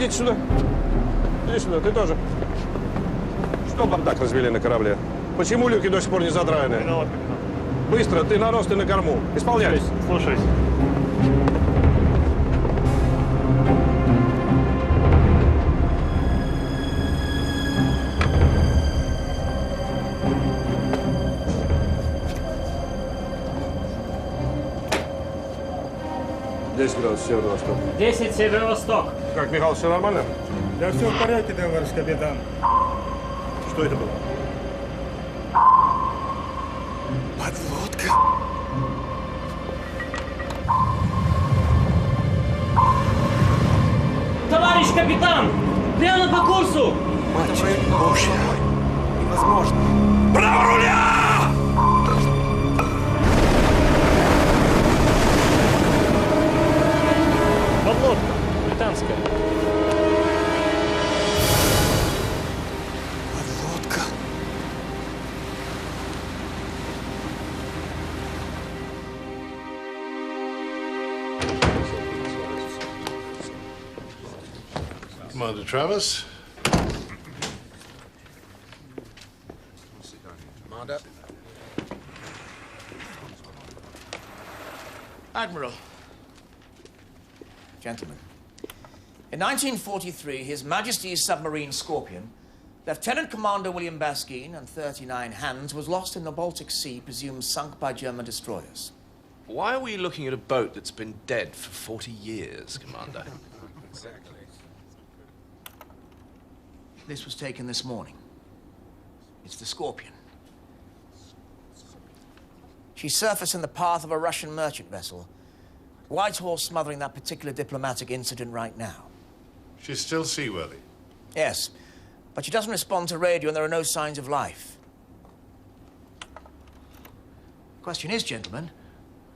Идите сюда. Иди сюда, ты тоже. Что бардак развели на корабле? Почему люки до сих пор не задраены? Виноват, капитан. Быстро, ты на рост и на корму. Исполняй. Слушаюсь. Градусов северо-восток. 10 северо-восток. Как, Михаил, все нормально? Да все в порядке, товарищ капитан. Что это было? Подлодка. Товарищ капитан! Прямо по курсу! Мать Божья. Невозможно. Право руля! Подлодка. Британская. Подлодка. Commander Travis. Commander. Admiral. Gentlemen. In 1943, His Majesty's submarine Scorpion, Lieutenant Commander William Baskine and 39 hands was lost in the Baltic Sea, presumed sunk by German destroyers. Why are we looking at a boat that's been dead for 40 years, Commander? Exactly. This was taken this morning. It's the Scorpion. She surfaced in the path of a Russian merchant vessel. Whitehall smothering that particular diplomatic incident right now. She's still seaworthy. Yes, but she doesn't respond to radio and there are no signs of life. Question is, gentlemen,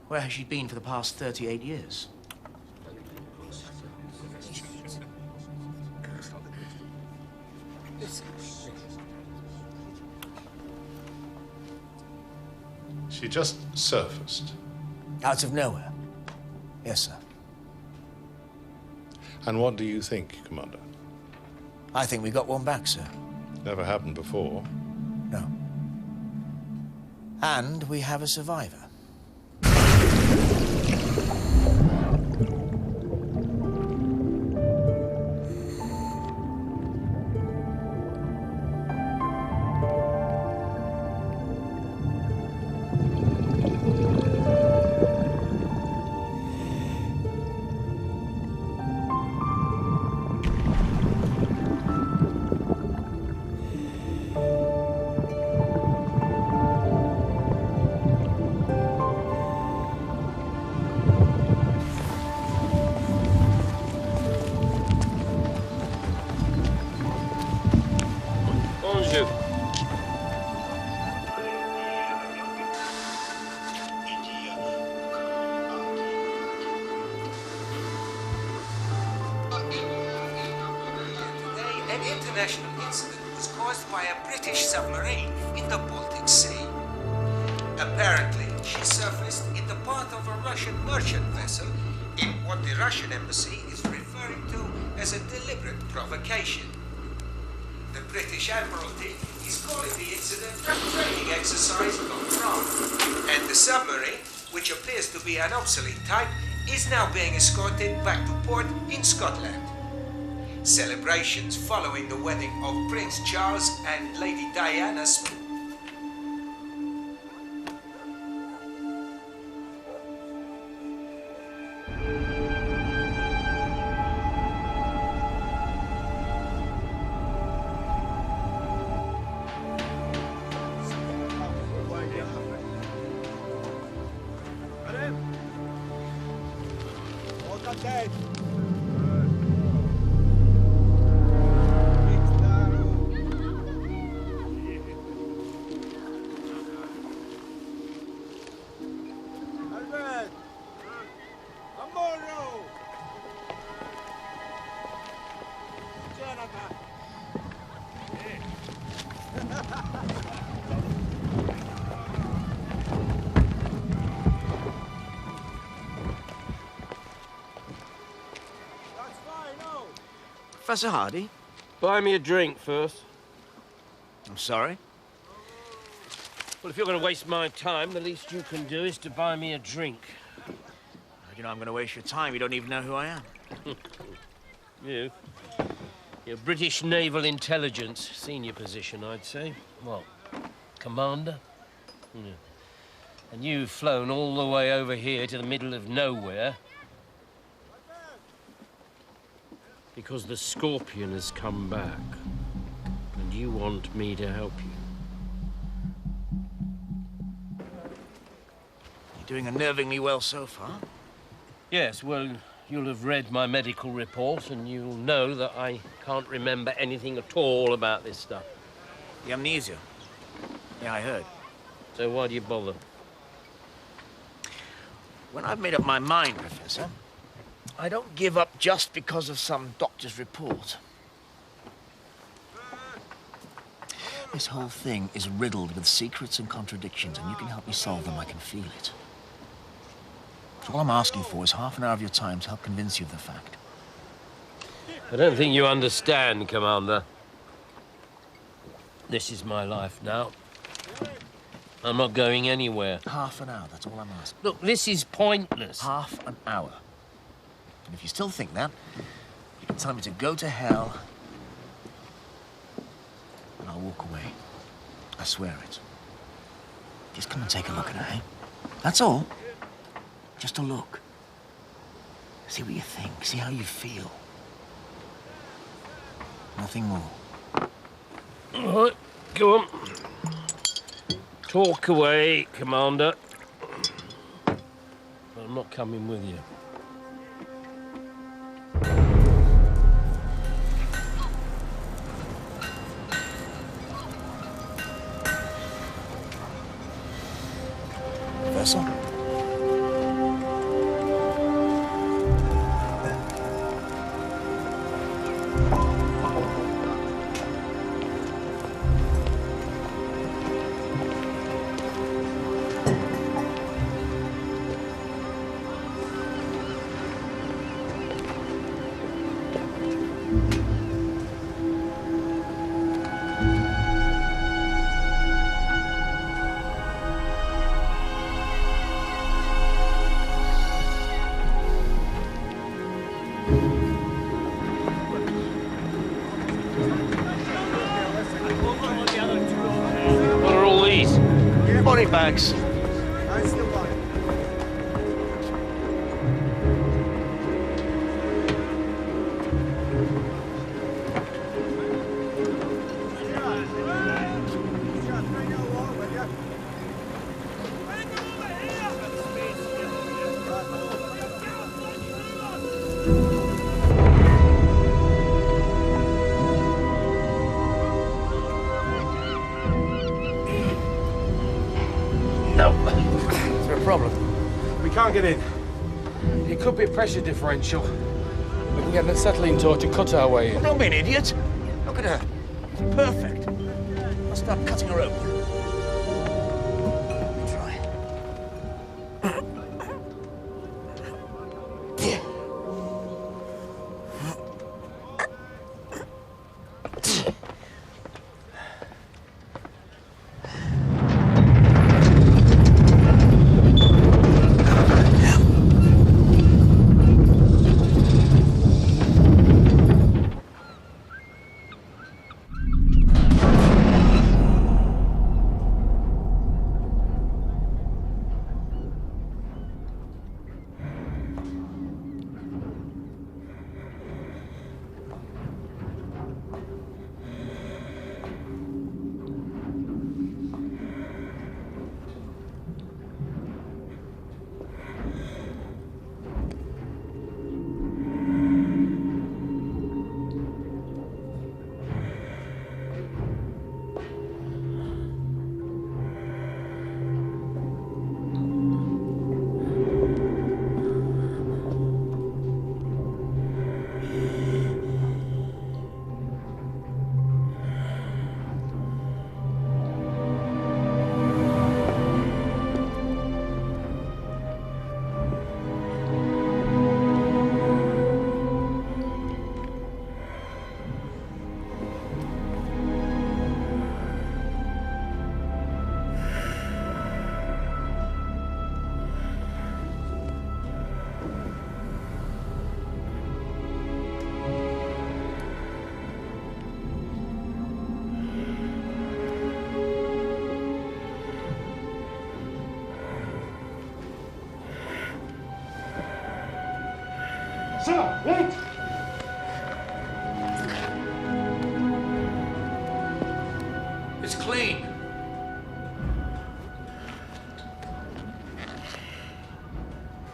where has she been for the past 38 years? She just surfaced. Out of nowhere. Yes, sir. And what do you think, Commander? I think we got one back, sir. Never happened before. No. And we have a survivor. An international incident was caused by a British submarine in the Baltic Sea. Apparently, she surfaced in the path of a Russian merchant vessel in what the Russian embassy is referring to as a deliberate provocation. The British Admiralty is calling the incident a training exercise gone wrong, and the submarine, which appears to be an obsolete type, is now being escorted back to port in Scotland. Celebrations following the wedding of Prince Charles and Lady Diana Smith. Professor Hardy? Buy me a drink first. I'm sorry. Well, if you're going to waste my time, the least you can do is to buy me a drink. How do you know I'm going to waste your time? You don't even know who I am. You? You're British Naval Intelligence, senior position, I'd say. What, commander? Yeah. And you've flown all the way over here to the middle of nowhere because the Scorpion has come back, and you want me to help you. You're doing unnervingly well so far. Yes, well, you'll have read my medical report, and you'll know that I can't remember anything at all about this stuff. The amnesia. Yeah, I heard. So why do you bother? When I've made up my mind, Professor, I don't give up just because of some doctor's report. This whole thing is riddled with secrets and contradictions, and you can help me solve them. I can feel it. So all I'm asking for is half an hour of your time to help convince you of the fact. I don't think you understand, Commander. This is my life now. I'm not going anywhere. Half an hour, that's all I'm asking. Look, this is pointless. Half an hour. And if you still think that, you can tell me to go to hell, and I'll walk away. I swear it. Just come and take a look at her, eh? That's all. Just a look. See what you think, see how you feel. Nothing more. All right, go on. Talk away, Commander. But I'm not coming with you. Professor? What are all these? Body bags. Is there a problem? We can't get in. It could be a pressure differential. We can get an acetylene torch and cut our way in. Don't be an idiot. Look at her. It's perfect. I'll start cutting her open. Let me try. Sir, wait! It's clean.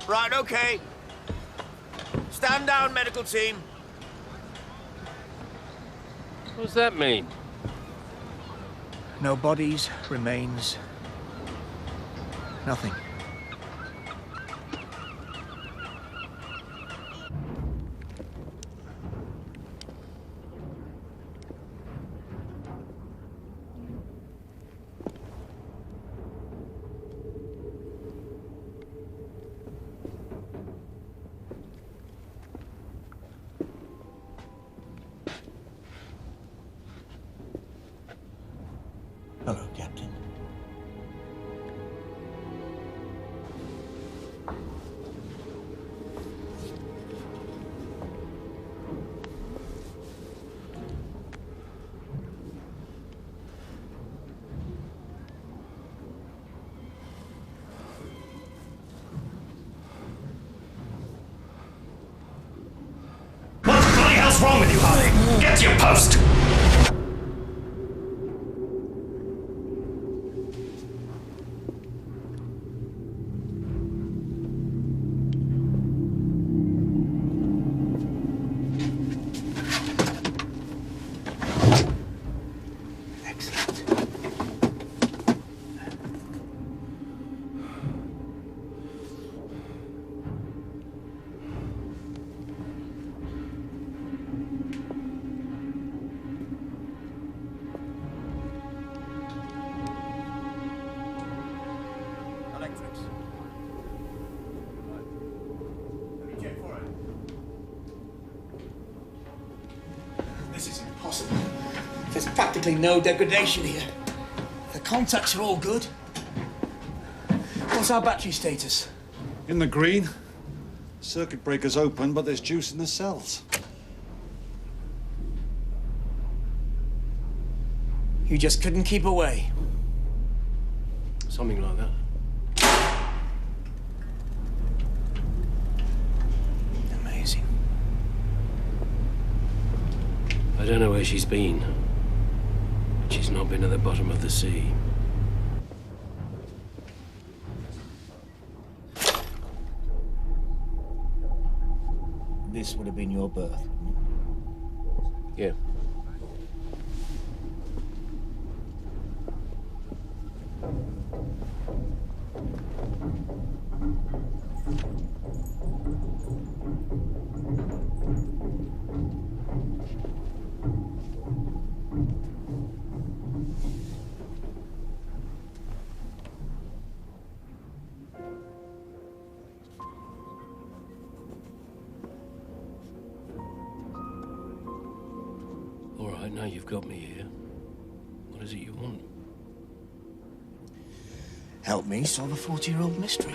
Right, okay. Stand down, medical team. What does that mean? No bodies, remains. Nothing. Hello, Captain. What the bloody hell's wrong with you, Harley? Get to your post! Electrics. Let me check for it. This is impossible. There's practically no degradation here. The contacts are all good. What's our battery status? In the green. Circuit breaker's open, but there's juice in the cells. You just couldn't keep away. Something like that. Amazing. I don't know where she's been. But she's not been at the bottom of the sea. This would have been your berth. Yeah. All right, now you've got me here. What is it you want? Help me solve a 40-year-old mystery.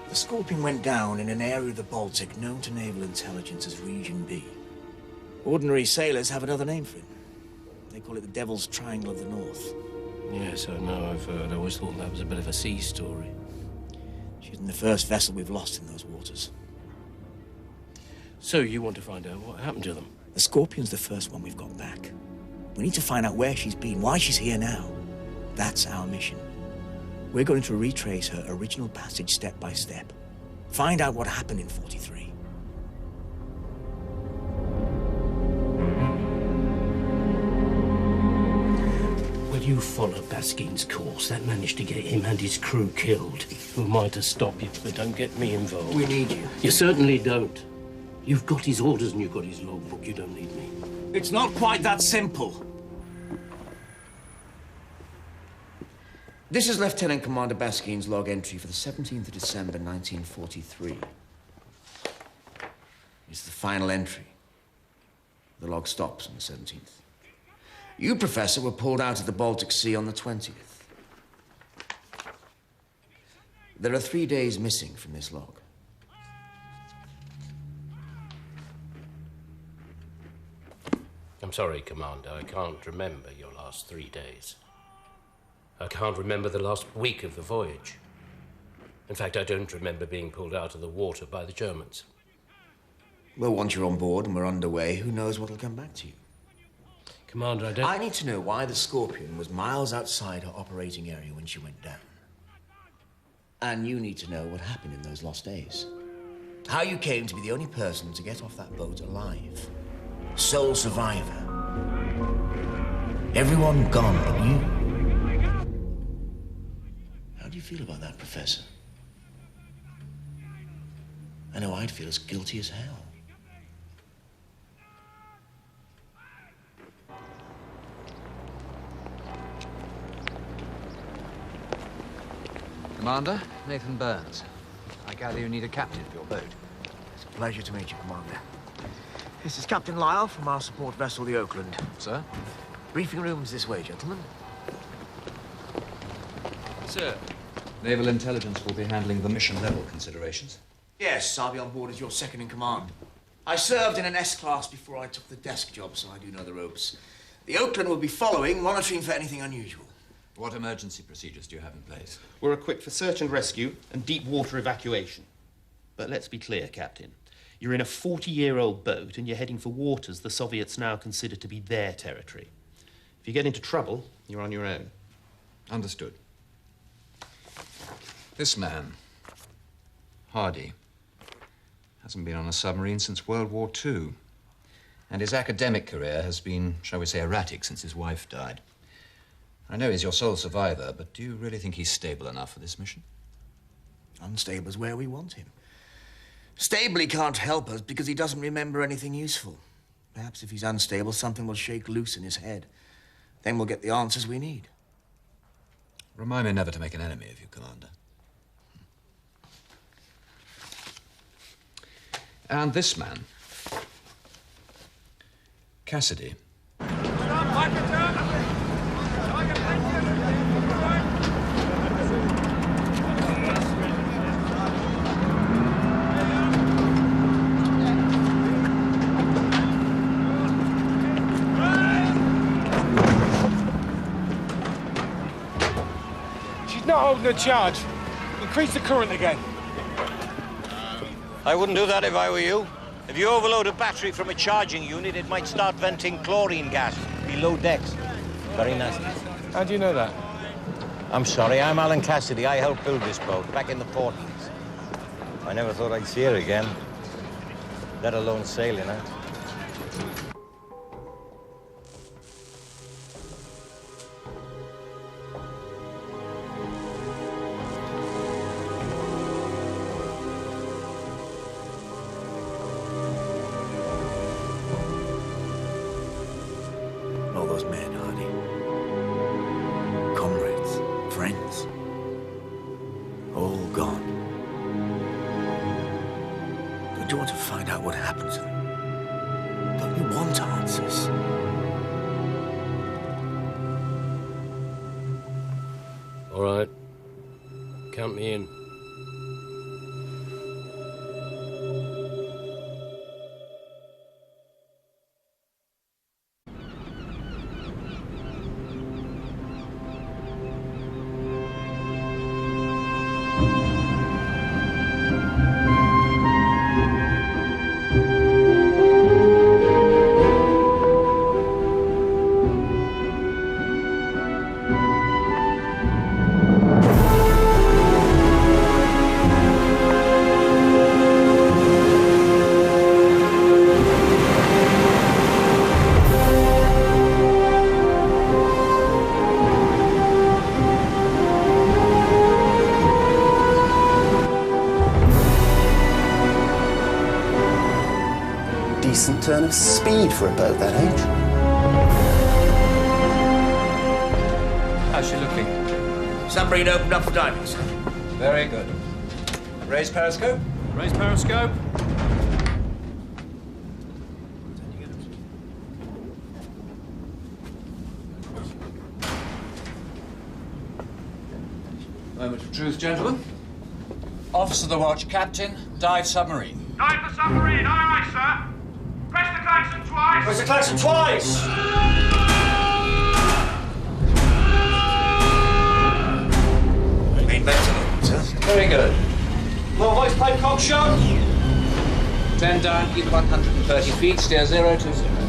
The Scorpion went down in an area of the Baltic known to naval intelligence as Region B. Ordinary sailors have another name for it. They call it the Devil's Triangle of the North. Yes, I know, I've heard. I always thought that was a bit of a sea story. She isn't the first vessel we've lost in those waters. So you want to find out what happened to them? The Scorpion's the first one we've got back. We need to find out where she's been, why she's here now. That's our mission. We're going to retrace her original passage step by step. Find out what happened in 43. Well, you followed Baskin's course. That managed to get him and his crew killed. Who am I to stop you? But don't get me involved. We need you. You certainly don't. You've got his orders and you've got his logbook. You don't need me. It's not quite that simple. This is Lieutenant Commander Baskin's log entry for the 17th of December, 1943. It's the final entry. The log stops on the 17th. You, Professor, were pulled out of the Baltic Sea on the 20th. There are 3 days missing from this log. I'm sorry, Commander. I can't remember your last 3 days. I can't remember the last week of the voyage. In fact, I don't remember being pulled out of the water by the Germans. Well, once you're on board and we're underway, who knows what'll come back to you? Commander, I don't... I need to know why the Scorpion was miles outside her operating area when she went down. And you need to know what happened in those lost days. How you came to be the only person to get off that boat alive. Sole survivor. Everyone gone but you. How do you feel about that, Professor? I know I'd feel as guilty as hell. Commander, Nathan Burns. I gather you need a captain for your boat. It's a pleasure to meet you, Commander. This is Captain Lyle from our support vessel, the Oakland. Sir? Briefing room's this way, gentlemen. Sir. Naval Intelligence will be handling the mission-level considerations. Yes, I'll be on board as your second in command. I served in an S-class before I took the desk job, so I do know the ropes. The Oakland will be following, monitoring for anything unusual. What emergency procedures do you have in place? We're equipped for search and rescue and deep water evacuation. But let's be clear, Captain. You're in a 40-year-old boat and you're heading for waters the Soviets now consider to be their territory. If you get into trouble, you're on your own. Understood. This man, Hardy, hasn't been on a submarine since World War II. And his academic career has been, shall we say, erratic since his wife died. I know he's your sole survivor, but do you really think he's stable enough for this mission? Unstable is where we want him. Stable he can't help us because he doesn't remember anything useful. Perhaps if he's unstable, something will shake loose in his head. Then we'll get the answers we need. Remind me never to make an enemy of you, Commander. And this man, Cassidy. She's not holding a charge. Increase the current again. I wouldn't do that if I were you. If you overload a battery from a charging unit, it might start venting chlorine gas below decks. Very nasty. How do you know that? I'm sorry, I'm Alan Cassidy. I helped build this boat back in the 40s. I never thought I'd see her again, let alone sailing out. All those men, Hardy. Comrades, friends. All gone. Don't you want to find out what happened to them? Don't you want answers? All right. Count me in. Decent turn of speed for a boat that age. How's she looking? Submarine opened up for diving, sir. Very good. Raise periscope. Raise periscope. Moment of truth, gentlemen. Officer of the watch, Captain, dive submarine. Dive the submarine, aye, aye, sir. Press the klaxon twice. Press the klaxon twice. Main ventilator, sir. Very good. box shot. 10 down, keep 130 feet, steer 020.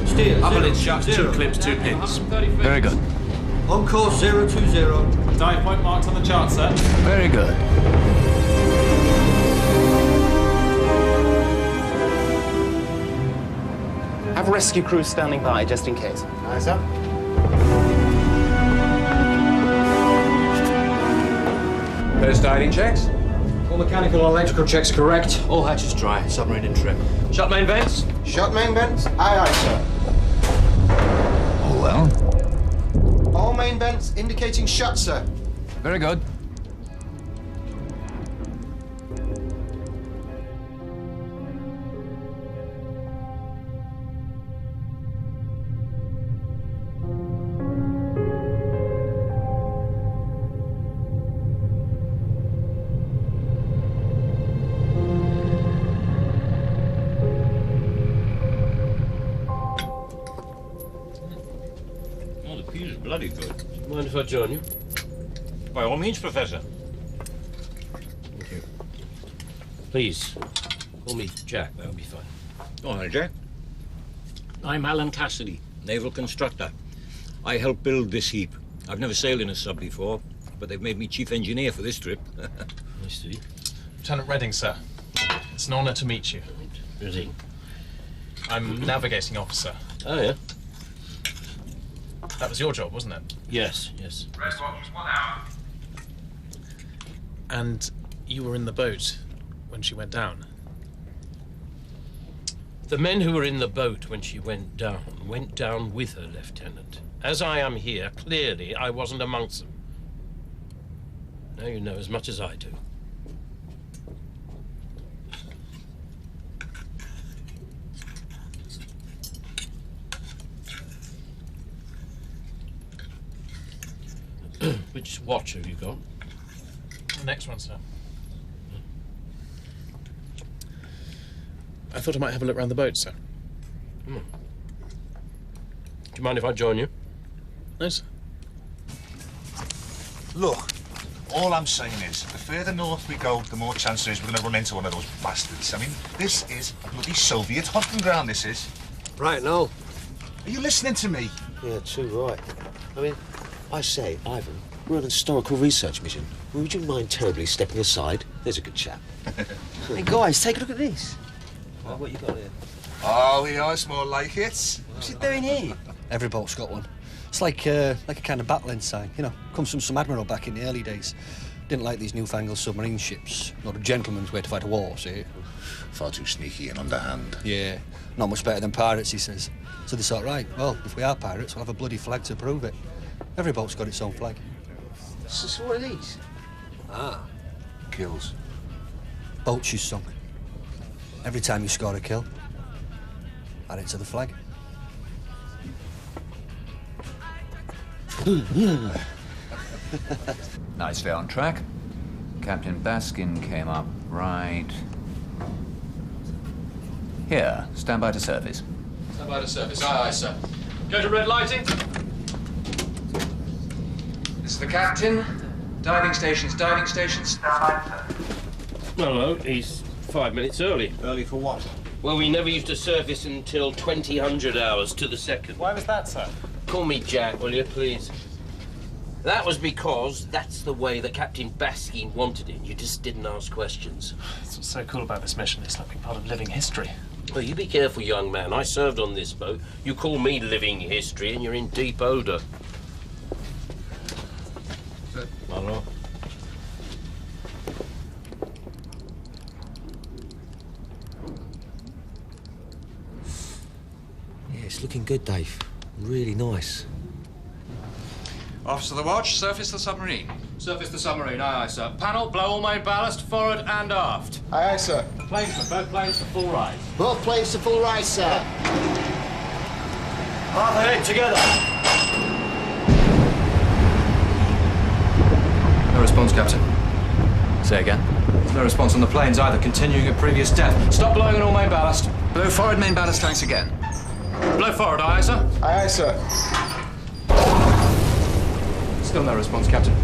Steer. Upper 0, lid shut, 0. 2 clips, 2 pins. Very good. On course 020. Dive point marked on the chart, sir. Very good. Have rescue crews standing by, just in case. Aye, sir. First diving checks. All mechanical and electrical checks correct. All hatches dry. Submarine in trim. Shut main vents. Shut main vents. Aye, aye, sir. Oh, well. All main vents indicating shut, sir. Very good. Oh, the peas is bloody good. Mind if I join you? By all means, Professor. Thank you. Please, call me Jack. That'll be fine. Oh, hi, Jack. I'm Alan Cassidy, naval constructor. I helped build this heap. I've never sailed in a sub before, but they've made me chief engineer for this trip. I see. Lieutenant Redding, sir. It's an honor to meet you. Redding. I'm navigating officer. Oh, yeah? That was your job, wasn't it? Yes, yes. Red box, 1 hour. And you were in the boat when she went down? The men who were in the boat when she went down with her, Lieutenant. As I am here, clearly I wasn't amongst them. Now you know as much as I do. Which watch have you got? The next one, sir. I thought I might have a look around the boat, sir. Do you mind if I join you? No, sir. Look, all I'm saying is, the further north we go, the more chance there is we're going to run into one of those bastards. I mean, this is a bloody Soviet hunting ground, this is. Right, no. Are you listening to me? Yeah, too right. I mean, I say, Ivan, we're on a historical research mission. Would you mind terribly stepping aside? There's a good chap. Hey, guys, take a look at this. What you got here? Oh, yeah, it's more like it. What's it doing here? Every boat's got one. It's like a kind of battling sign, you know. Comes from some admiral back in the early days. Didn't like these newfangled submarine ships. Not a gentleman's way to fight a war, see? Far too sneaky and underhand. Yeah, not much better than pirates, he says. So they thought, right, well, if we are pirates, we'll have a bloody flag to prove it. Every boat's got its own flag. So what are these? Ah. Kills. Boats you sunk. Every time you score a kill, add it to the flag. Nicely on track. Captain Baskin came up right here. Stand by to surface. Stand by to surface. Aye, aye, sir. Go to red lighting. This is the captain. Diving stations, diving stations. Hello, he's 5 minutes early. Early for what? Well, we never used to surface until 2000 hours to the second. Why was that, sir? Call me Jack, will you, please? That was because that's the way that Captain Baskin wanted it. You just didn't ask questions. That's what's so cool about this mission. It's like being part of living history. Well, you be careful, young man. I served on this boat. You call me living history and you're in deep odour. Hello. Yeah, it's looking good, Dave. Really nice. Officer of the watch, surface the submarine. Surface the submarine, aye, aye, sir. Panel, blow all main ballast, forward and aft. Aye, aye, sir. Planes, both planes to full rise. Both planes to full rise, sir. Half ahead, together. No response, Captain. Say again. No response on the planes either, continuing at previous depth. Stop blowing on all main ballast. Blow forward main ballast tanks again. Blow forward, aye, sir. Aye, aye, sir. Still no response, Captain.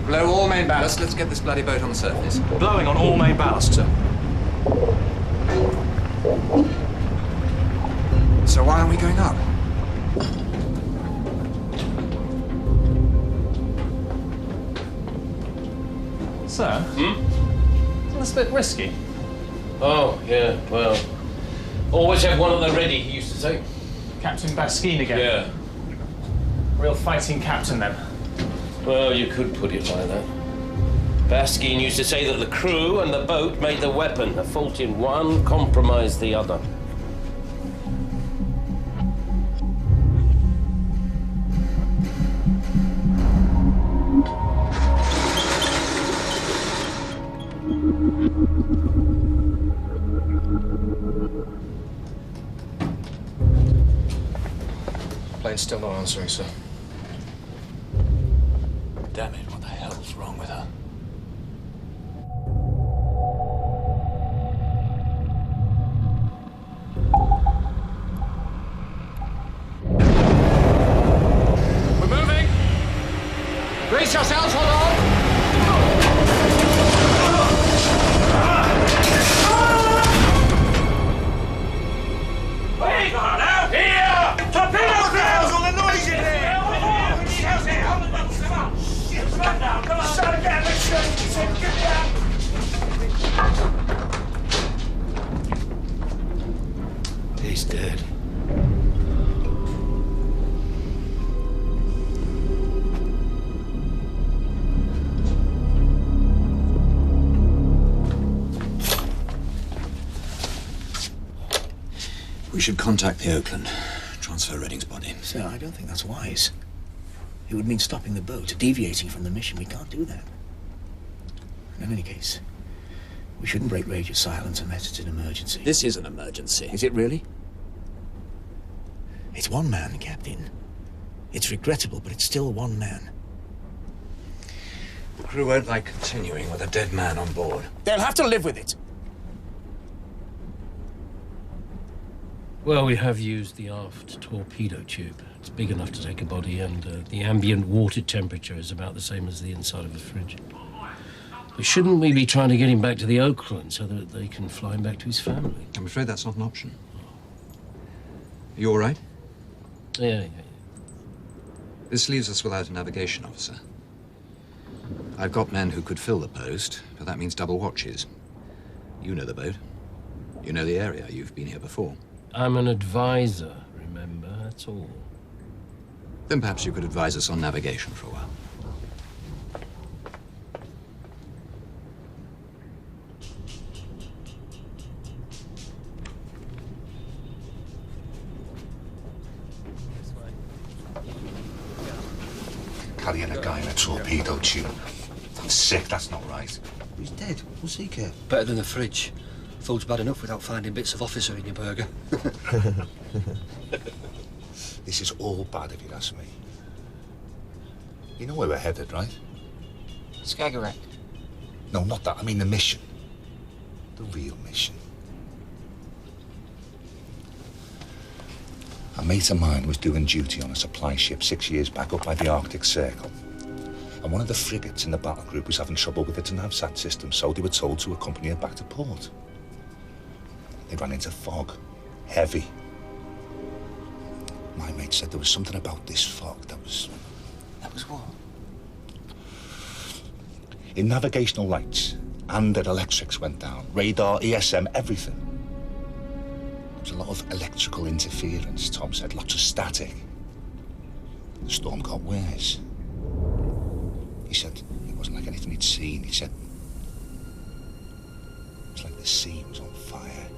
Blow all main ballast. Let's get this bloody boat on the surface. Blowing on all main ballast, sir. So why aren't we going up? Sir? That's a bit risky. Oh, yeah, well, always have one at the ready, he used to say. Captain Baskine again? Yeah. Real fighting captain, then? Well, you could put it like that. Baskine used to say that the crew and the boat made the weapon. A fault in one compromised the other. Plane's still not answering, sir. Damn it, what the hell's wrong with her? We're moving! Brace yourselves, hold on! Wait! Out here! Torpedoes now! All the noise in here! Come on now, come on! Shut it down, let's shoot! Get down! He's dead. We should contact the Oakland. Transfer Redding's body. Sir, I don't think that's wise. It would mean stopping the boat, deviating from the mission. We can't do that. In any case, we shouldn't break radio silence unless it's an emergency. This is an emergency. Is it really? It's one man, Captain. It's regrettable, but it's still one man. The crew won't like continuing with a dead man on board. They'll have to live with it. Well, we have used the aft torpedo tube. It's big enough to take a body, and the ambient water temperature is about the same as the inside of a fridge. But shouldn't we be trying to get him back to the Oakland so that they can fly him back to his family? I'm afraid that's not an option. Are you all right? Yeah. This leaves us without a navigation officer. I've got men who could fill the post, but that means double watches. You know the boat. You know the area. You've been here before. I'm an advisor, remember? That's all. Then perhaps you could advise us on navigation for a while. Carrying a guy in a torpedo tube. That's sick, that's not right. He's dead. What's he care? Better than the fridge. Food's bad enough without finding bits of officer in your burger. This is all bad if you ask me. You know where we're headed, right? Skagerrak. No, not that. I mean the mission. The real mission. A mate of mine was doing duty on a supply ship 6 years back up by the Arctic Circle. And one of the frigates in the battle group was having trouble with its NavSat system, so they were told to accompany it back to port. They ran into fog. Heavy. My mate said there was something about this fog that was... That was what? In navigational lights, and their electrics went down. Radar, ESM, everything. There was a lot of electrical interference, Tom said. Lots of static. The storm got worse. He said it wasn't like anything he'd seen. He said it was like the sea was on fire.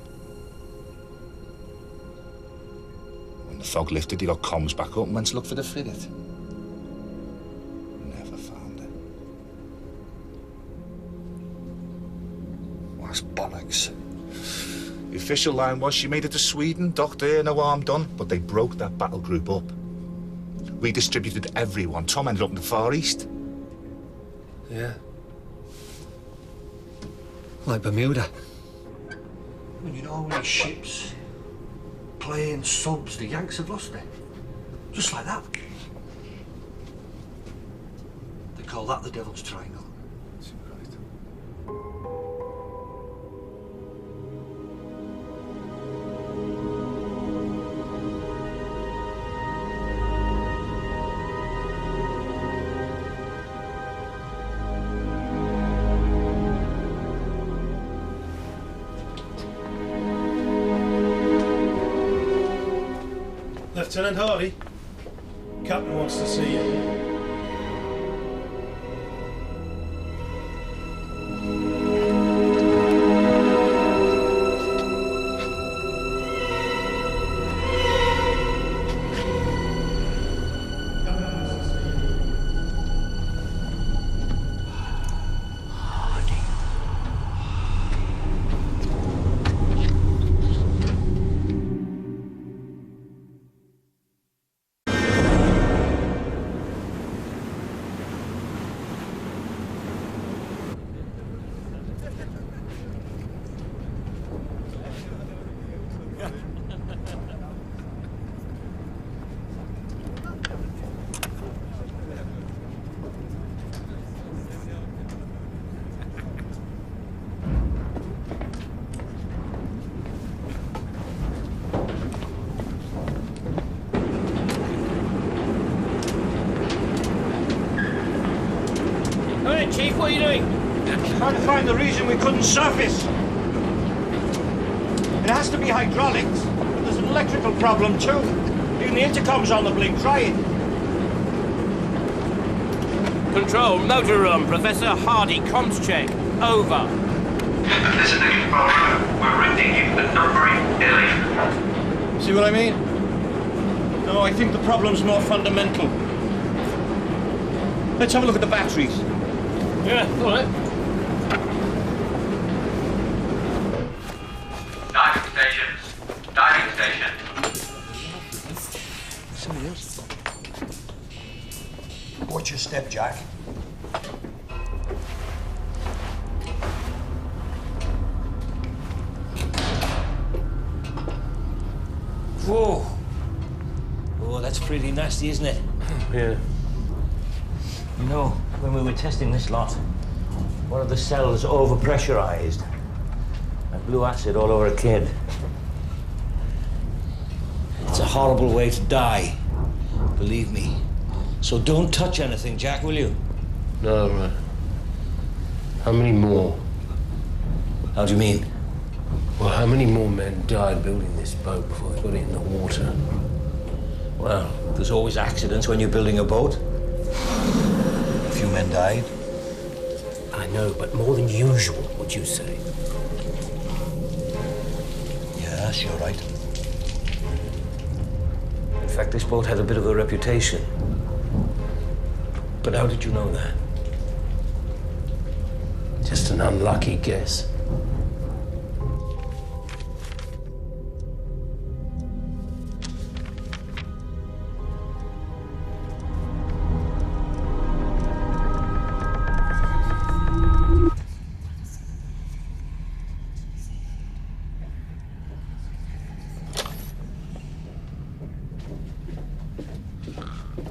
When the fog lifted, he got comms back up and went to look for the frigate. Never found it. Well, that's bollocks. The official line was she made it to Sweden, docked there, no harm done. But they broke that battle group up. Redistributed everyone. Tom ended up in the Far East. Yeah. Like Bermuda. I mean, you know how many ships, planes, subs the Yanks have lost there? Just like that. They call that the Devil's Triangle. Lieutenant Hardy. Captain wants to see you. Chief, what are you doing? Trying to find the reason we couldn't surface. It has to be hydraulics, but there's an electrical problem too. Even the intercom's on the blink. Try it. Control, motor room. Professor Hardy, comms check. Over. This is the control room. We're routing you to Submarine Delhi. See what I mean? No, I think the problem's more fundamental. Let's have a look at the batteries. Yeah, all right. Diving station. Diving station. Somebody else. Watch your step, Jack. Whoa. Oh, that's pretty nasty, isn't it? Yeah. You know, when we were testing this lot, one of the cells overpressurized. I blew acid all over a kid. It's a horrible way to die, believe me. So don't touch anything, Jack, will you? No, right. How many more? How do you mean? Well, how many more men died building this boat before they got it in the water? Well, there's always accidents when you're building a boat. A few men died. I know, but more than usual, would you say? Yes, you're right. In fact, this boat had a bit of a reputation. But how did you know that? Just an unlucky guess.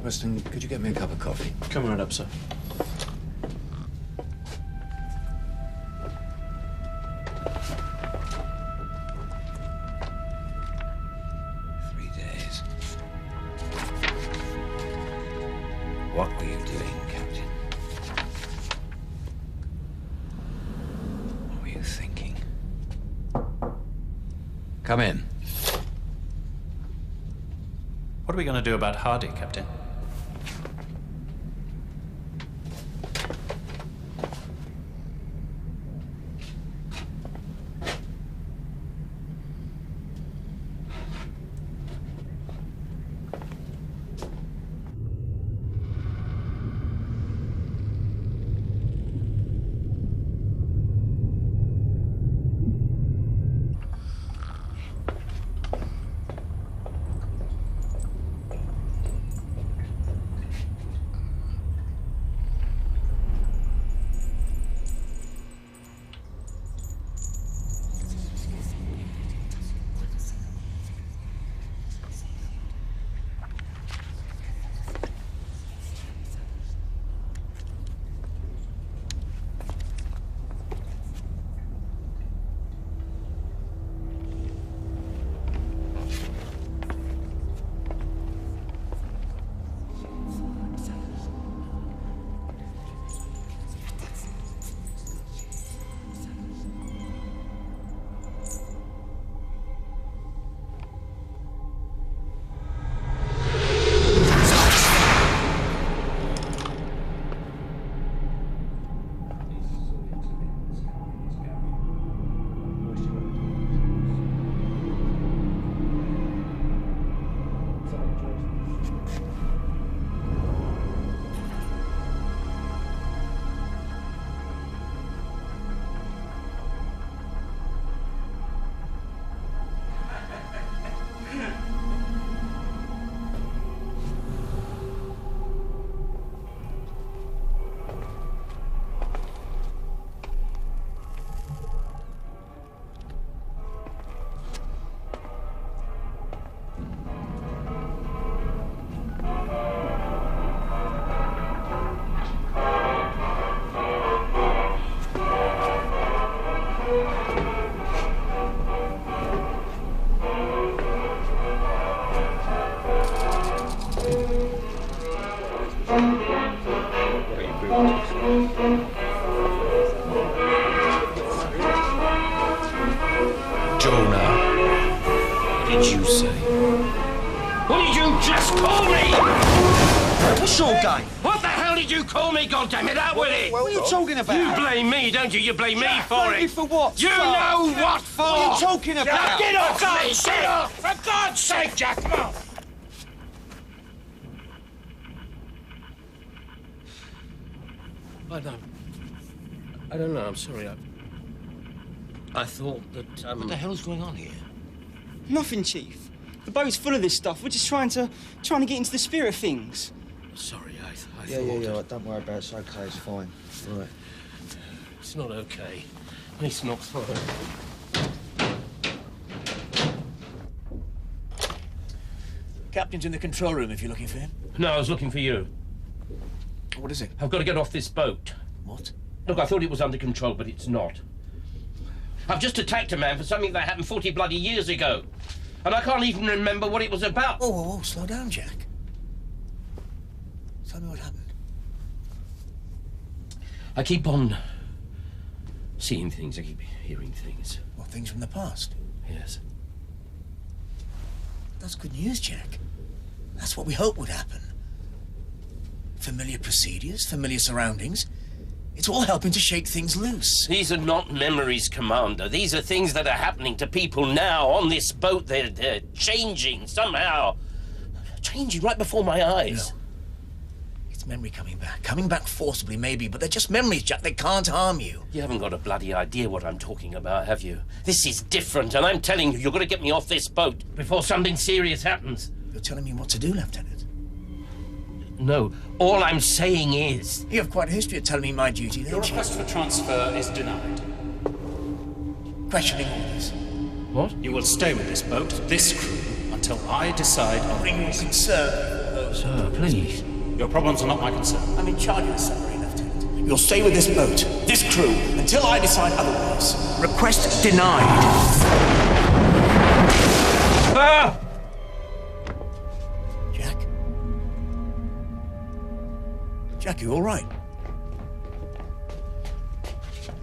Weston, could you get me a cup of coffee? Come right up, sir. What were you doing, Captain? What were you thinking? Come in. What are we going to do about Hardy, Captain? Jonah, what did you say? What did you just call me? What's your game? What the hell did you call me, goddammit? Out with it! What are you talking about? You blame me, don't you? You blame me for Blame it. you for what? You know what for! What are you talking about? Now get off me! Get off! For God's sake, Jack, come on! I don't know, I'm sorry. I thought that, What the hell's going on here? Nothing, Chief. The boat's full of this stuff. We're just trying to get into the spirit of things. Sorry, I thought... Yeah. Don't worry about it. It's okay. It's fine. Right. It's not okay. It's not fine. Captain's in the control room if you're looking for him. No, I was looking for you. What is it? I've got to get off this boat. What? Look, I thought it was under control, but it's not. I've just attacked a man for something that happened 40 bloody years ago. And I can't even remember what it was about. Whoa, slow down, Jack. Tell me what happened. I keep on seeing things, I keep hearing things. What, things from the past? Yes. That's good news, Jack. That's what we hoped would happen. Familiar procedures, familiar surroundings. It's all helping to shake things loose. These are not memories, Commander. These are things that are happening to people now on this boat. They're changing somehow. Changing right before my eyes. No. It's memory coming back. Coming back forcibly, maybe, but they're just memories, Jack. They can't harm you. You haven't got a bloody idea what I'm talking about, have you? This is different, and I'm telling you, you're going to get me off this boat before something serious happens. You're telling me what to do, Lieutenant? No, all I'm saying is... You have quite a history of telling me my duty, Your don't you? request for transfer is denied. Questioning orders. What? You will stay with this boat, this crew, until I decide on... Bring your concern. Sir, please. Your problems are not my concern. I'm in charge of the submarine, Lieutenant. You'll stay with this boat, this crew, until I decide otherwise. Request denied. Ah! Jack, you all right?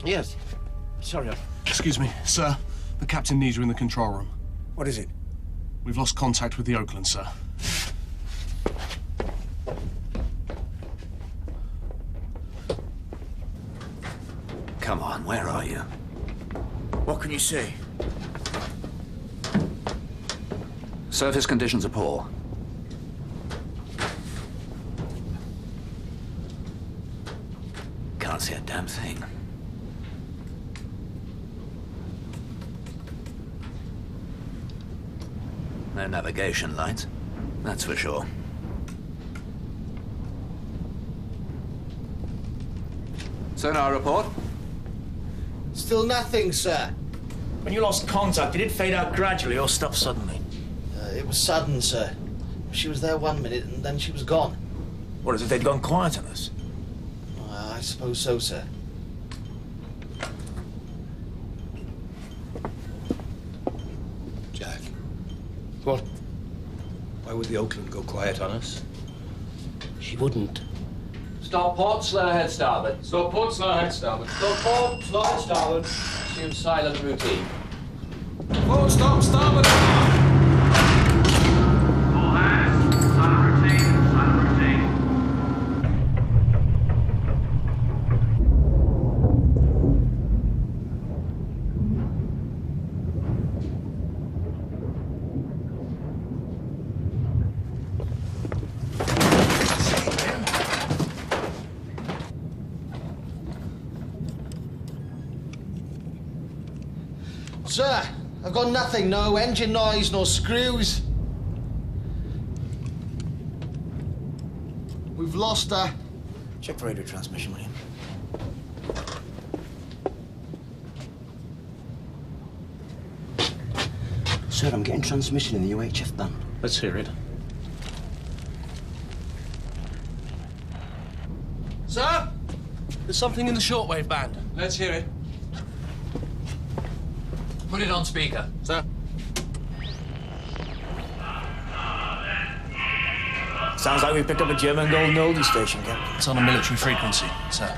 Yes. Sorry, Excuse me, sir. The captain needs you in the control room. What is it? We've lost contact with the Oakland, sir. Come on, where are you? What can you see? Surface conditions are poor. Can't see a damn thing. No navigation lights, that's for sure. Sonar report? Still nothing, sir. When you lost contact, did it fade out gradually or stop suddenly? It was sudden, sir. She was there 1 minute and then she was gone. What, as if they'd gone quiet on us? I suppose so, sir. Jack. What? Why would the Oakland go quiet on us? She wouldn't. Stop port, slow ahead starboard. Stop port, slow ahead starboard. Stop port, slow ahead starboard. Assume silent routine. Port, stop, starboard. All hands, silent routine, silent routine. Sir, I've got nothing. No engine noise, no screws. We've lost her. Check for radio transmission, will you? Sir, I'm getting transmission in the UHF band. Let's hear it. Sir? There's something in the shortwave band. Let's hear it. Put it on speaker. Sir? Sounds like we picked up a German golden oldie station, Captain. It's on a military frequency, sir.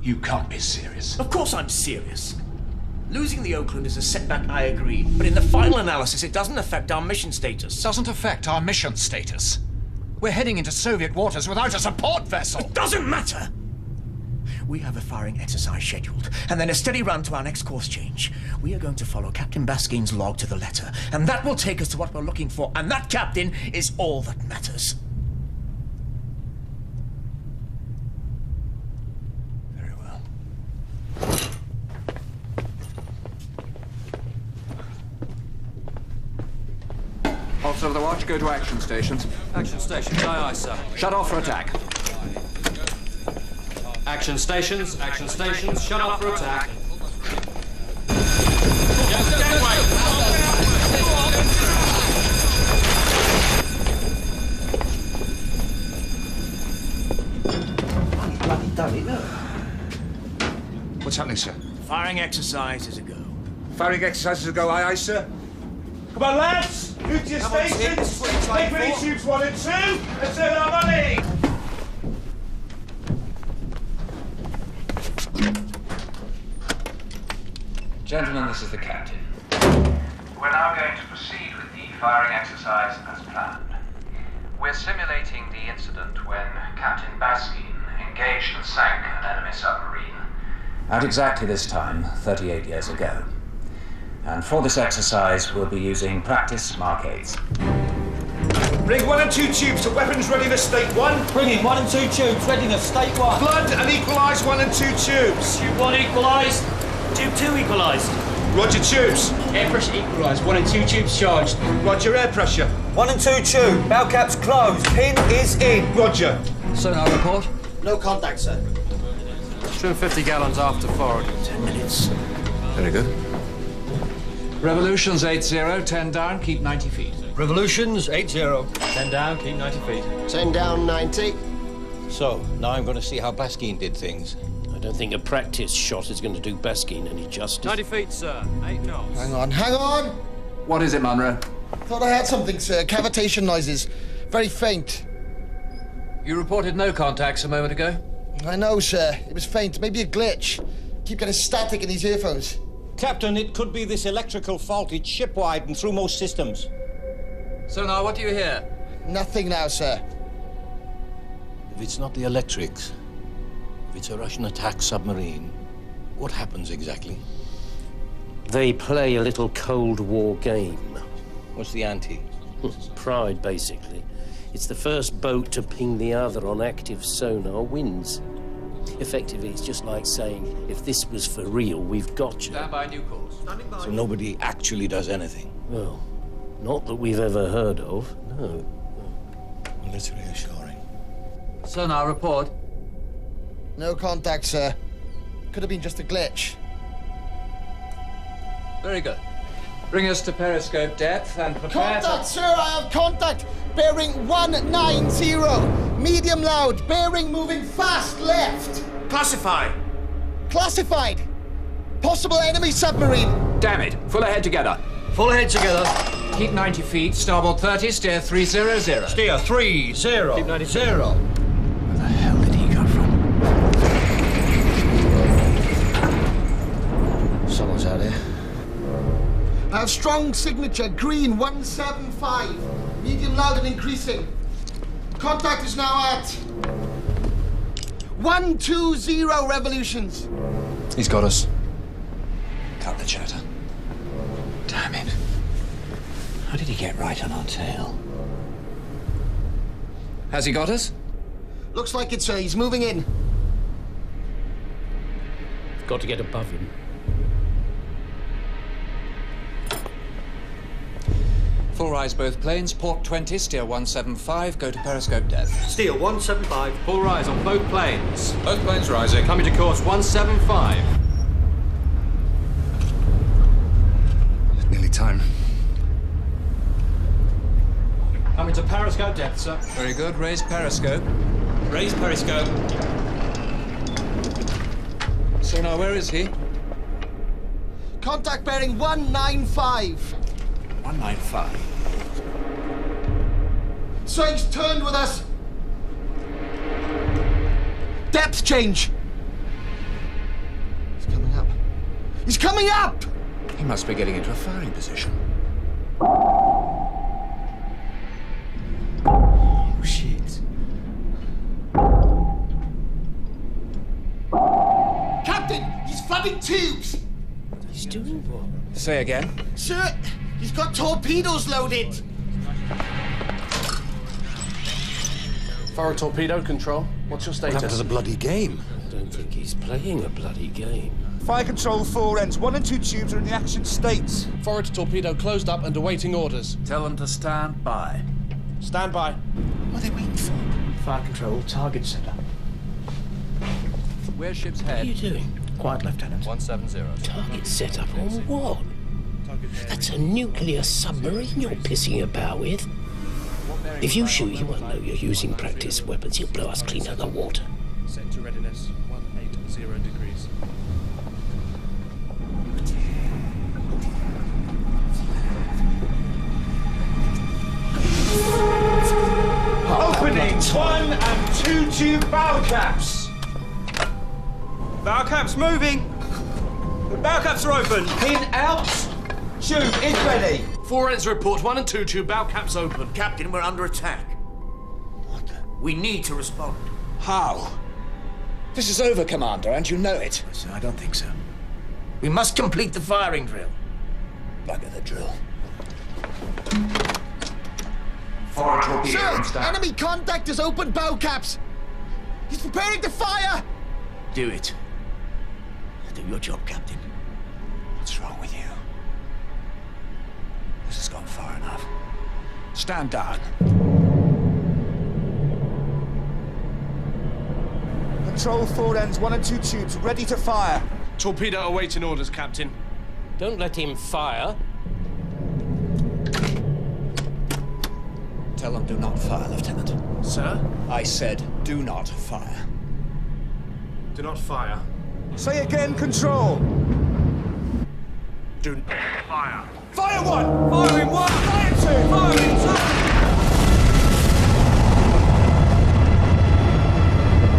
You can't be serious. Of course I'm serious. Losing the Oakland is a setback, I agree. But in the final analysis, it doesn't affect our mission status. Doesn't affect our mission status. We're heading into Soviet waters without a support vessel. It doesn't matter. We have a firing exercise scheduled, and then a steady run to our next course change. We are going to follow Captain Baskin's log to the letter, and that will take us to what we're looking for, and that, Captain, is all that matters. Officer of the watch, go to action stations. Action stations, aye, aye, sir. Shut off for attack. Action stations, shut off for attack. Bloody done it, look. What's happening, sir? Firing exercise is a go. Firing exercises to go, aye, aye, sir. Come on, lads! Move to your stations! Take ready tubes 1 and 2, and turn our money! Gentlemen, this is the captain. We're now going to proceed with the firing exercise as planned. We're simulating the incident when Captain Baskin engaged and sank an enemy submarine. At exactly this time, 38 years ago. And for this exercise, we'll be using practice Mark 8s. Bring 1 and 2 tubes to weapons readiness state 1. Bring in 1 and 2 tubes, readiness state 1. Flood and equalise 1 and 2 tubes. Tube 1 equalised. Tube 2 equalised. Roger, tubes. Air pressure equalised. 1 and 2 tubes charged. Roger, air pressure. 1 and 2 tube. Bow caps closed. Pin is in. Roger. Sonar report. No contact, sir. 250 gallons after forward. 10 minutes. Very good. Revolutions 80, 10 down, keep 90 feet. Revolutions 80. 10 down, keep 90 feet. 10 down, 90. So, now I'm going to see how Baskin did things. I don't think a practice shot is going to do Baskin any justice. 90 feet, sir. 8 knots. Hang on, hang on! What is it, Munro? Thought I had something, sir. Cavitation noises. Very faint. You reported no contacts a moment ago. I know, sir. It was faint. Maybe a glitch. Keep getting static in these earphones. Captain, it could be this electrical fault. It's shipwide and through most systems. Sonar, what do you hear? Nothing now, sir. If it's not the electrics, if it's a Russian attack submarine, what happens exactly? They play a little Cold War game. What's the ante? Pride, basically. It's the first boat to ping the other on active sonar wins. Effectively, it's just like saying, if this was for real, we've got you. Stand by, new course. So nobody actually does anything? Well, not that we've ever heard of, no. Well, that's reassuring. Sonar report. No contact, sir. Could have been just a glitch. Very good. Bring us to periscope depth and prepare Contact, sir! I have contact! Bearing 190. Medium loud. Bearing moving fast left. Classified. Classified. Possible enemy submarine. Damn it. Full ahead together. Full ahead together. Keep 90 feet. Starboard 30. Steer 300. Steer 30. Keep 90 0. Where the hell did he come from? Someone's out here. I have strong signature. Green 175. Medium loud and increasing. Contact is now at 120 revolutions. He's got us. Cut the chatter. Damn it. How did he get right on our tail? Has he got us? Looks like it, sir. He's moving in. Got to get above him. Full rise both planes, port 20, steer 175, go to periscope depth. Steer 175. Full rise on both planes. Both planes rising. Coming to course 175. Nearly time. Coming to periscope depth, sir. Very good, raise periscope. Raise periscope. So now, where is he? Contact bearing 195. 195. So he's turned with us. Depth change. He's coming up. He's coming up! He must be getting into a firing position. Oh, shit. Captain, he's flooding tubes. He's doing what? Say again. Sir, he's got torpedoes loaded. Forward torpedo control. What's your status? What happened to the bloody game? I don't think he's playing a bloody game. Fire control, 4 ends. 1 and 2 tubes are in the action state. Forward torpedo closed up and awaiting orders. Tell them to stand by. Stand by. What are they waiting for? Fire control, target setup. Where's ship's head? What are you doing? Quiet, Lieutenant. 170. Target set up on what? That's a nuclear submarine you're pissing about with. If you shoot, he won't know you're using practice weapons. He'll blow us clean out of the water. Set to readiness. 180 degrees. Opening 1 and 2 tube bow caps. Bow caps moving. The bow caps are open. Pin out. Tube is ready. 4 ends report. 1 and 2 tube bow caps open. Captain, we're under attack. We need to respond. How? This is over, Commander, and you know it. Listen, I don't think so. We must complete the firing drill. Bugger the drill. Forward torpedo. Sir, enemy contact has opened bow caps. He's preparing to fire. Do it. Do your job, Captain. What's wrong with you? This has gone far enough. Stand down. Control, 4 ends. 1 and 2 tubes ready to fire. Torpedo awaiting orders, Captain. Don't let him fire. Tell them do not fire, Lieutenant. Sir? I said do not fire. Do not fire. Say again, control. Do not fire. Fire 1! Firing 1! Fire 2! Firing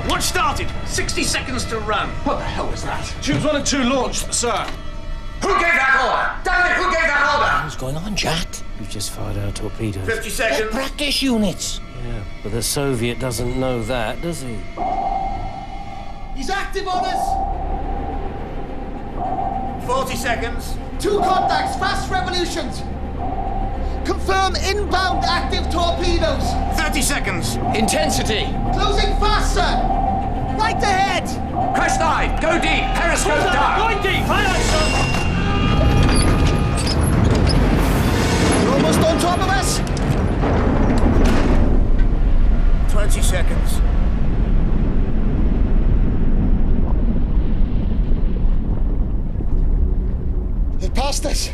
2! Watch started. 60 seconds to run. What the hell was that? Tubes 1 and 2 launched, sir. Who gave that order? Damn it, who gave that order? What's going on, Jack? We've just fired our torpedoes. 50 seconds. They're practice units. Yeah, but the Soviet doesn't know that, does he? He's active on us. 40 seconds. 2 contacts, fast revolutions. Confirm inbound active torpedoes. 30 seconds. Intensity. Closing fast, sir. Right ahead. Crash dive. Go deep. Periscope down. Going deep. Highlight, sir. You're almost on top of us. 20 seconds. They passed us.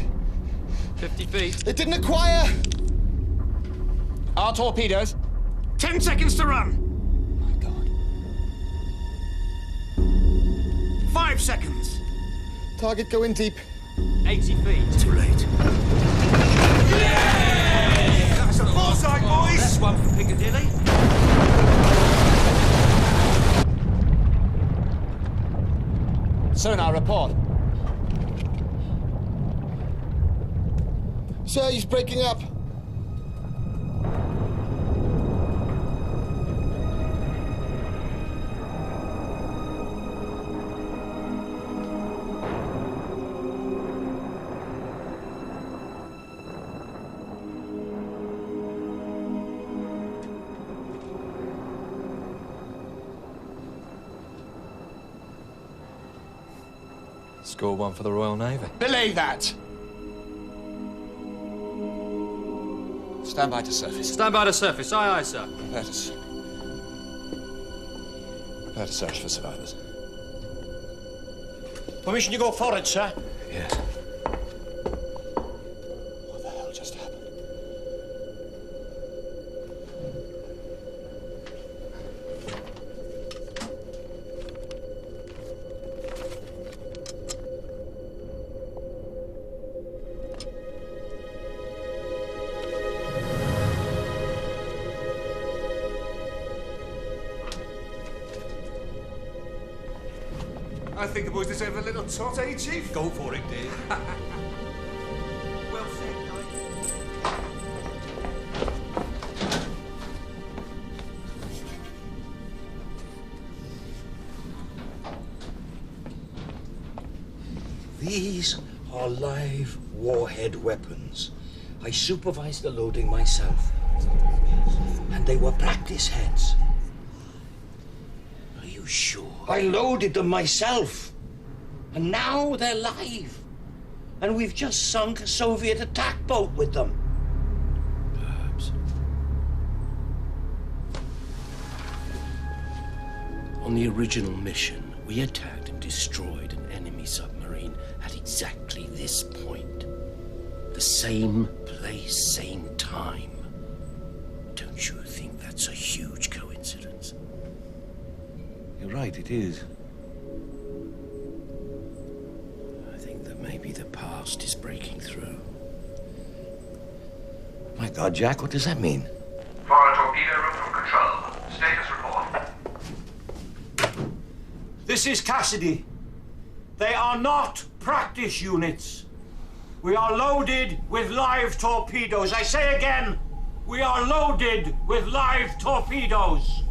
50 feet. They didn't acquire. Our torpedoes. 10 seconds to run. My God. 5 seconds. Target going deep. 80 feet. Too late. That's a bullseye, boys. That's one from Piccadilly. Sonar report. Sir, he's breaking up. Score 1 for the Royal Navy. Believe that. Stand by to surface. Stand by to surface. Aye, aye, sir. Prepare to search for survivors. Permission to go forward, sir? Yes. What the hell just happened? I think the boys deserve a little tot, eh, Chief? Go for it, dear. Well said, These are live warhead weapons. I supervised the loading myself. And they were practice heads. Are you sure? I loaded them myself. And now they're live. And we've just sunk a Soviet attack boat with them. Perhaps. On the original mission, we attacked and destroyed an enemy submarine at exactly this point. The same place, same time. Don't you think that's a huge coincidence? You're right, it is. I think that maybe the past is breaking through. My God, Jack, what does that mean? Foreign torpedo room from control. Status report. This is Cassidy. They are not practice units. We are loaded with live torpedoes. I say again, we are loaded with live torpedoes.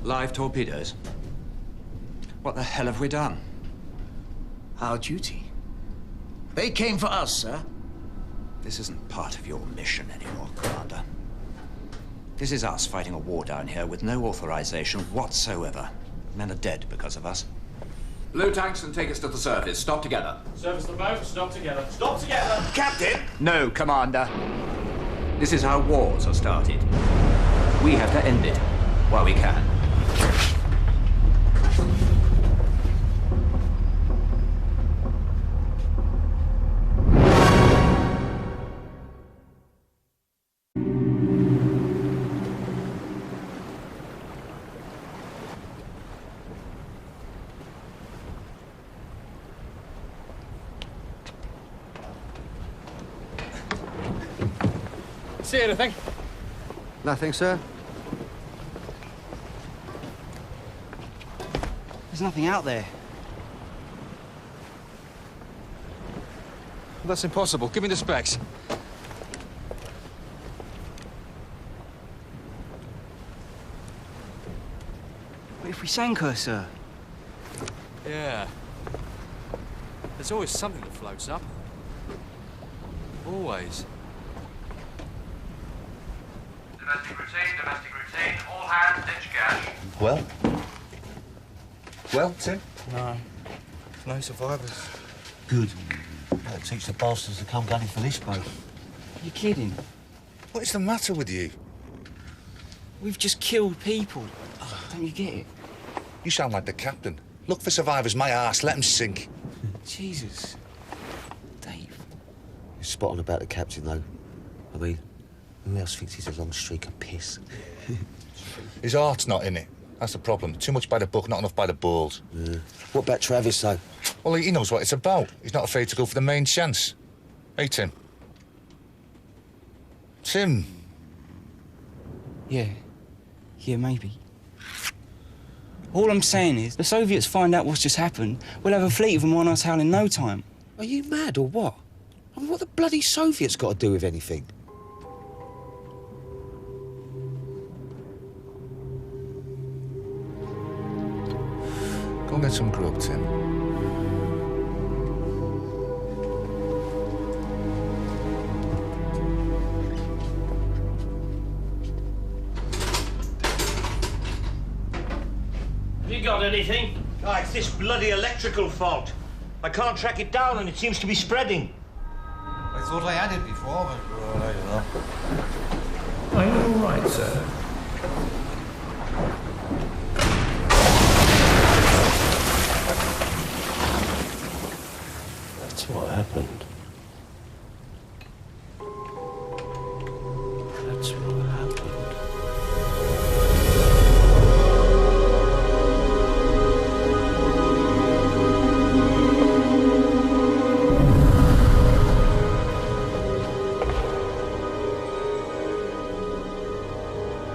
Live torpedoes? What the hell have we done? Our duty. They came for us, sir. This isn't part of your mission anymore, Commander. This is us fighting a war down here with no authorization whatsoever. Men are dead because of us. Blue tanks can take us to the surface. Stop together. Service the boat. Stop together. Stop together. Captain! No, Commander. This is how wars are started. We have to end it while we can. See anything? Nothing, sir. There's nothing out there. That's impossible. Give me the specs. What if we sank her, sir? Yeah. There's always something that floats up. Always. Domestic routine, all hands ditch gash. Well? Well, Tim? No survivors. Good. That'll teach the bastards to come gunning for this boat. You're kidding. What is the matter with you? We've just killed people. Don't you get it? You sound like the captain. Look for survivors, my arse. Let them sink. Jesus. Dave. You're spot on about the captain, though. I mean, who else thinks he's a long streak of piss? His heart's not in it. That's the problem. Too much by the book, not enough by the balls. What about Travis, though? Well, he knows what it's about. He's not afraid to go for the main chance. Hey, Tim. Tim. Yeah. Yeah, maybe. All I'm saying is, the Soviets find out what's just happened, we'll have a fleet of them on our tail in no time. Are you mad or what? I mean, what the bloody Soviets got to do with anything? Go and get some grub, Tim. Have you got anything? Oh, it's this bloody electrical fault. I can't track it down and it seems to be spreading. It's Thought I had it before, but well, I don't know. Are you all right, sir? That's what happened. That's what happened.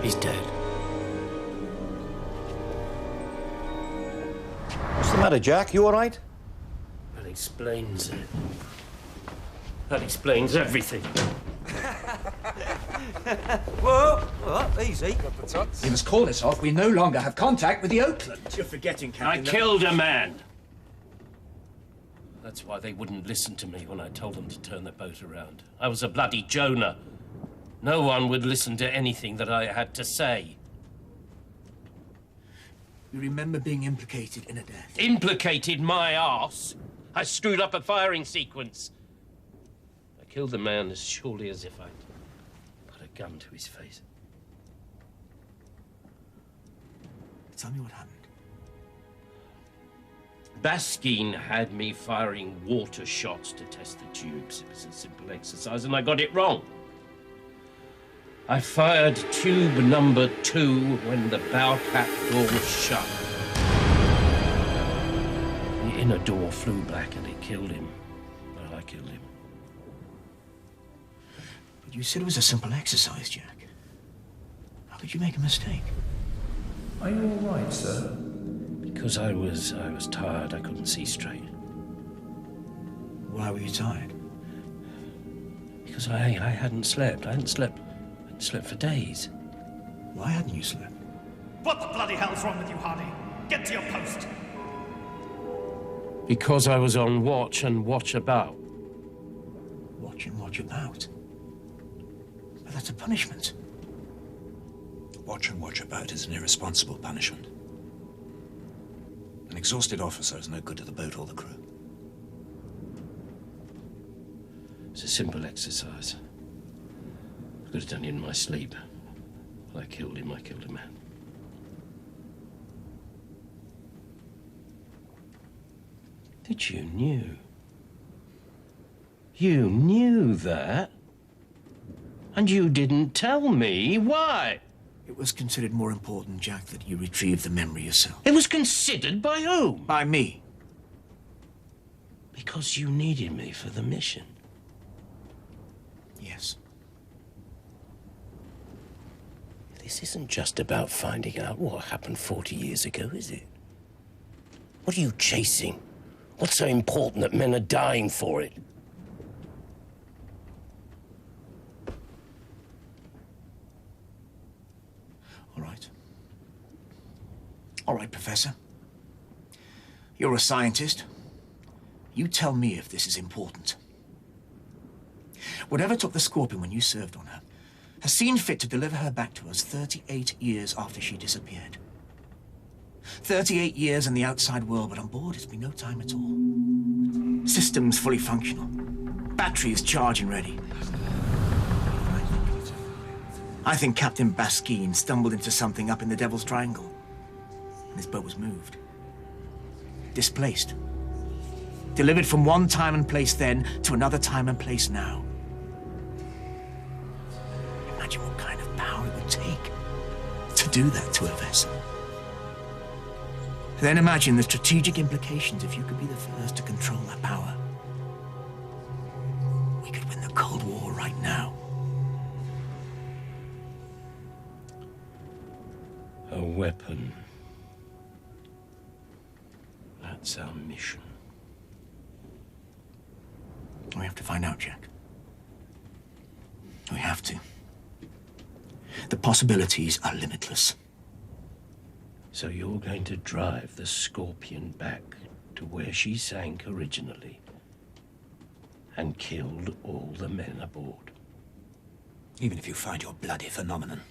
He's dead. What's the matter, Jack? You all right? That explains it. That explains everything. Whoa, easy. Got the tots. You must call this off. We no longer have contact with the Oakland. You're forgetting, I Captain. killed a man. That's why they wouldn't listen to me when I told them to turn the boat around. I was a bloody Jonah. No one would listen to anything that I had to say. You remember being implicated in a death? Implicated my arse. I screwed up a firing sequence. I killed the man as surely as if I'd put a gun to his face. Tell me what happened. Baskine had me firing water shots to test the tubes. It was a simple exercise, and I got it wrong. I fired tube number 2 when the bow cap door was shut. The inner door flew back and it killed him. Well, I killed him. But you said it was a simple exercise, Jack. How could you make a mistake? Are you all right, sir? Because I was tired. I couldn't see straight. Why were you tired? Because I hadn't slept. I hadn't slept for days. Why hadn't you slept? What the bloody hell's wrong with you, Hardy? Get to your post. Because I was on watch and watch about. Watch and watch about? But that's a punishment. Watch and watch about is an irresponsible punishment. An exhausted officer is no good to the boat or the crew. It's a simple exercise. I could have done it in my sleep. I killed him. I killed a man. But you knew. You knew that. And you didn't tell me. Why? It was considered more important, Jack, that you retrieve the memory yourself. It was considered by whom? By me. Because you needed me for the mission. Yes. This isn't just about finding out what happened 40 years ago, is it? What are you chasing? What's so important that men are dying for it? All right, Professor. You're a scientist. You tell me if this is important. Whatever took the Scorpion when you served on her has seen fit to deliver her back to us 38 years after she disappeared. 38 years in the outside world, but on board it's been no time at all. Systems fully functional. Batteries charged and ready. I think Captain Baskine stumbled into something up in the Devil's Triangle. And his boat was moved. Displaced. Delivered from one time and place then to another time and place now. Imagine what kind of power it would take to do that to a vessel. Then imagine the strategic implications if you could be the first to control that power. We could win the Cold War right now. A weapon. That's our mission. We have to find out, Jack. We have to. The possibilities are limitless. So you're going to drive the Scorpion back to where she sank originally and killed all the men aboard. Even if you find your bloody phenomenon,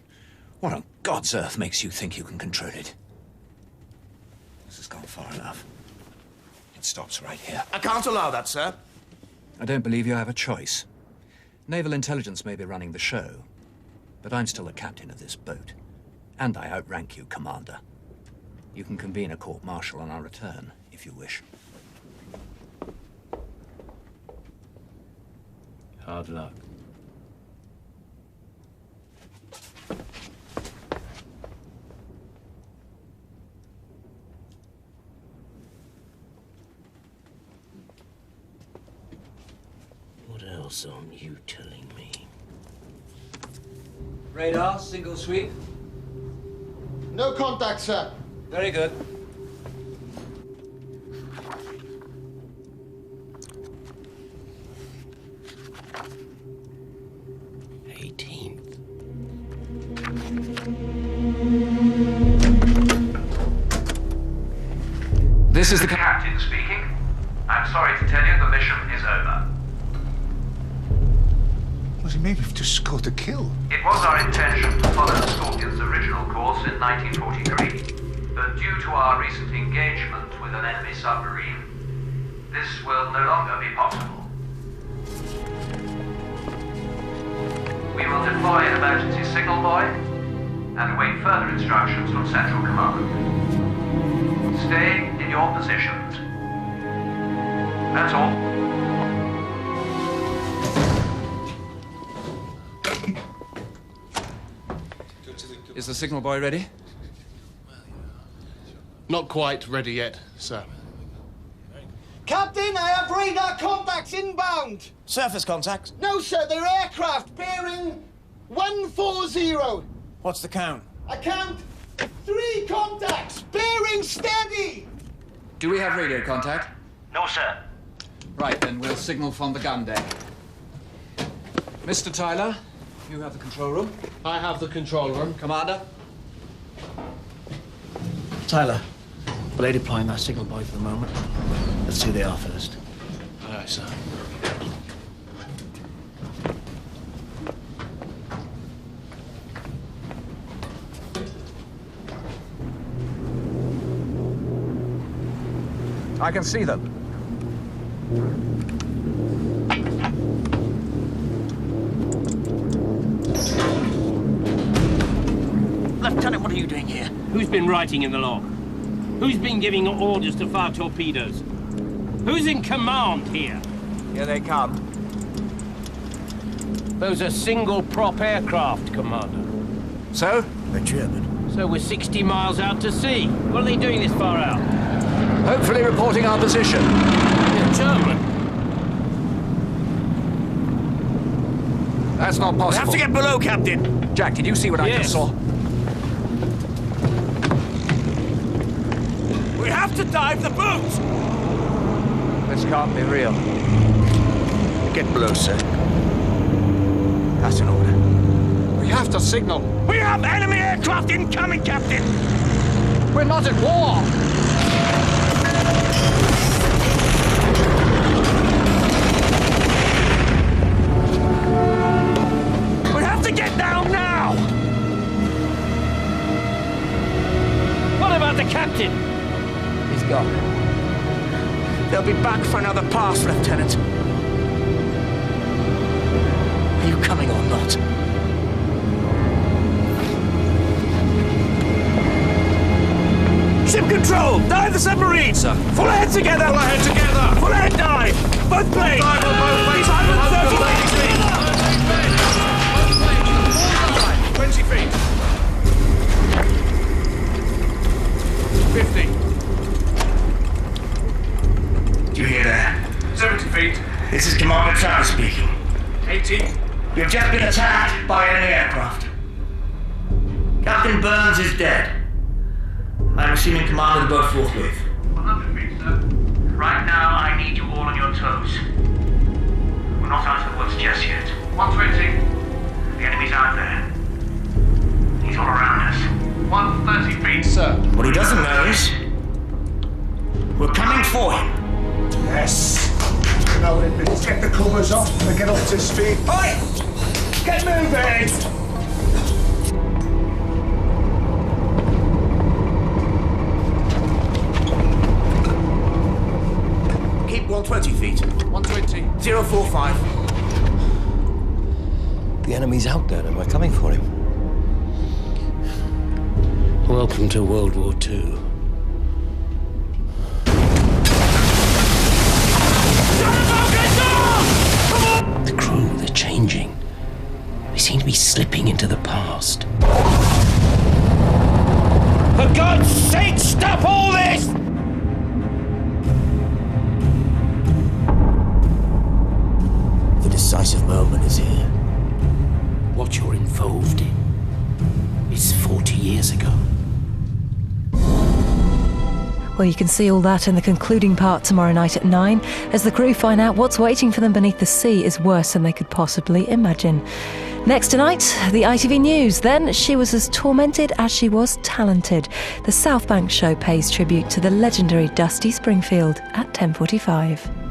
what on God's earth makes you think you can control it? This has gone far enough. It stops right here. I can't allow that, sir. I don't believe you have a choice. Naval intelligence may be running the show, but I'm still the captain of this boat. And I outrank you, Commander. You can convene a court-martial on our return, if you wish. Hard luck. What else are you telling me? Radar, single sweep. No contact, sir. Very good. This is the captain speaking. I'm sorry to tell you the mission is over. What do you mean we've just scored a kill? It was our intention to follow the Scorpion's original course in 1943, but due to our recent engagement with an enemy submarine, this will no longer be possible. We will deploy an emergency signal buoy and await further instructions from Central Command. Stay in your positions. That's all. Is the signal buoy ready? Not quite ready yet, sir. Captain, I have radar contacts inbound. Surface contacts? No, sir, they're aircraft bearing 140. What's the count? I count 3 contacts bearing steady. Do we have radio contact? No, sir. Right, then we'll signal from the gun deck. Mr. Tyler, you have the control room. I have the control room. Commander? Tyler, belay deploying that signal buoy for the moment. Let's see who they are first. Aye, aye, sir. I can see them. Lieutenant, what are you doing here? Who's been writing in the log? Who's been giving orders to fire torpedoes? Who's in command here? Here they come. Those are single-prop aircraft, Commander. So? They're German. So we're 60 miles out to sea. What are they doing this far out? Hopefully reporting our position. They're German. That's not possible. We have to get below, Captain. Jack, did you see what I just saw? We have to dive the boat! This can't be real. Get below, sir. That's an order. We have to signal. We have enemy aircraft incoming, Captain! We're not at war! We have to get down now! What about the captain? He's gone. They'll be back for another pass, Lieutenant. Are you coming or not? Ship control! Dive the submarine! Sir. Full ahead together! Full ahead together! Full ahead dive! Both planes! Dive on both planes! 20 feet! 50. Do you hear that? 70 feet. This is Commander Tyler speaking. 80. We've just been attacked by enemy aircraft. Captain Burns is dead. I'm assuming command of the boat forthwith. 100 feet, sir. Right now, I need you all on your toes. We're not out of the woods just yet. 120. The enemy's out there. He's all around us. 130 feet, sir. What he doesn't know is we're coming for him. Yes. Now then, let's get the covers off and get up to speed. Oi! Get moving! Keep 120 feet. 120. 045. The enemy's out there and we're coming for him. Welcome to World War II. The crew, they're changing. They seem to be slipping into the past. For God's sake, stop all this! The decisive moment is here. What you're involved in is 40 years ago. Well, you can see all that in the concluding part tomorrow night at 9, as the crew find out what's waiting for them beneath the sea is worse than they could possibly imagine. Next tonight, the ITV News. Then, she was as tormented as she was talented. The South Bank show pays tribute to the legendary Dusty Springfield at 10:45.